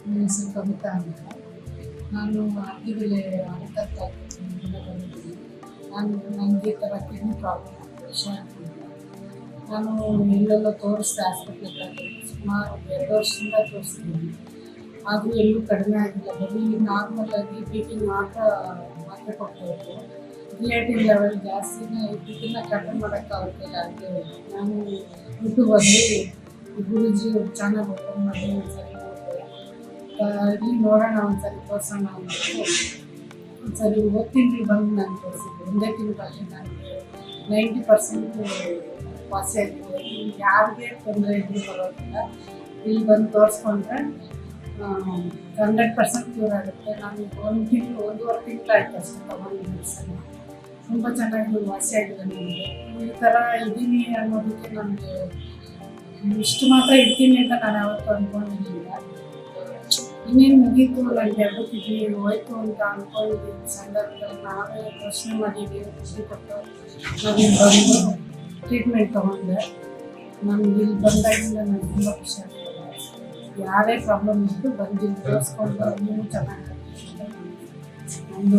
ನನ್ನ ಹೆಸರು ಕವಿತಾ ಅಂತ. ನಾನು ಅತ್ತಿಬೆಲೆ ಅನಿತಾ ಬಂದಿದ್ದೀನಿ. ನನಗೆ ಈ ಥರ ಕಿಡ್ನಿ ಪ್ರಾಬ್ಲಮ್ ಹುಷಾರಿಲ್ಲ. ನಾನು ಎಲ್ಲೆಲ್ಲೋ ತೋರಿಸಿದೆ ಹಾಸ್ಪಿಟ್ಲಿಗೆ, ಸುಮಾರು 2 ವರ್ಷದಿಂದ ತೋರಿಸಿದ್ದೀನಿ. ಆದರೂ ಎಲ್ಲೂ ಕಡಿಮೆ ಆಗಿಲ್ಲ. ಬರೀ ನಾರ್ಮಲಾಗಿ ಬಿ ಪಿ ಮಾತ್ರ ಮಾತ್ರೆ ಕೊಡ್ತಾಯಿದ್ರು. ಕ್ರಿಯೇಟಿನ್ ಲೆವೆಲ್ ಜಾಸ್ತಿನೇ ಇದನ್ನ ಕಡಿಮೆ ಮಾಡೋಕ್ಕಾಗ್ತಿಲ್ಲ. ಅಂತ ನಾನು ಯೂಟ್ಯೂಬಲ್ಲಿ ಗುರೂಜಿ ಚಾನಲ್ ಓಪನ್ ಮಾಡಿ ಒಂದ್ಸರಿ ನೋಡಿದೆ. ಇಲ್ಲಿ ನೋಡೋಣ ಒಂದ್ಸರಿ ತೋರಿಸೋಣ ಅಂದ್ಬಿಟ್ಟು ಒಂದ್ಸರಿ ಹೋದ ತಿಂಗಳು ಬಂದು ನಾನು ತೋರಿಸಿದ್ದೆ. ಒಂದೇ ತಿಂಗಳಲ್ಲಿ ನನಗೆ 90% ವಾಸಿ ಆಗಿದೆ. ಇಲ್ಲಿ ಯಾರಿಗೆ ತೊಂದರೆ ಇದ್ರೂ ಬರೋದಿಲ್ಲ. ಇಲ್ಲಿ ಬಂದು ತೋರಿಸ್ಕೊಂಡ್ರೆ 100% ಕ್ಯೂರ್ ಆಗುತ್ತೆ. ನಾನು 1.5 ತಿಂಗಳು ಆಯ್ತು ಅಷ್ಟೇ ತಗೊಂಡು ಮೆಡಿಸನ್. ತುಂಬ ಚೆನ್ನಾಗಿ ವಾಸಿಯಾಗಿದೆ ನನಗೆ. ಈ ಥರ ಇದ್ದೀನಿ ಅನ್ನೋದಕ್ಕೆ ನನಗೆ ಇಷ್ಟು ಮಾತ್ರ ಇರ್ತೀನಿ ಅಂತ ನಾನು ಯಾವತ್ತೂ ಅಂದ್ಕೊಂಡಿರಲಿಲ್ಲ. ಇನ್ನೇನು ಮುಗೀತು, ನನಗೆ 2 ಕಿಡ್ನಿ ಹೋಯ್ತು ಅಂತ ಅಂದ್ಕೊಂಡಿದ್ದೀನಿ ಸಂದರ್ಭದಲ್ಲಿ ನಾವೇ ಪ್ರಶ್ನೆ ಮಾಡಿದ್ದೀವಿ. ಖುಷಿ ಕೊಟ್ಟು ನಾನು ಬಂದು ಟ್ರೀಟ್ಮೆಂಟ್ ತೊಗೊಂಡೆ. ನನಗೆ ಇಲ್ಲಿ ಬಂದಾಗಿಂದ ನನಗೆ ತುಂಬ ಖುಷಿ ಆಗ್ತದೆ. ಯಾರೇ ಪ್ರಾಬ್ಲಮ್ ಇದ್ದು ಬಂದು ತೋರಿಸ್ಕೊಂಡು ಇನ್ನೂ ಚೆನ್ನಾಗಿ ಒಂದು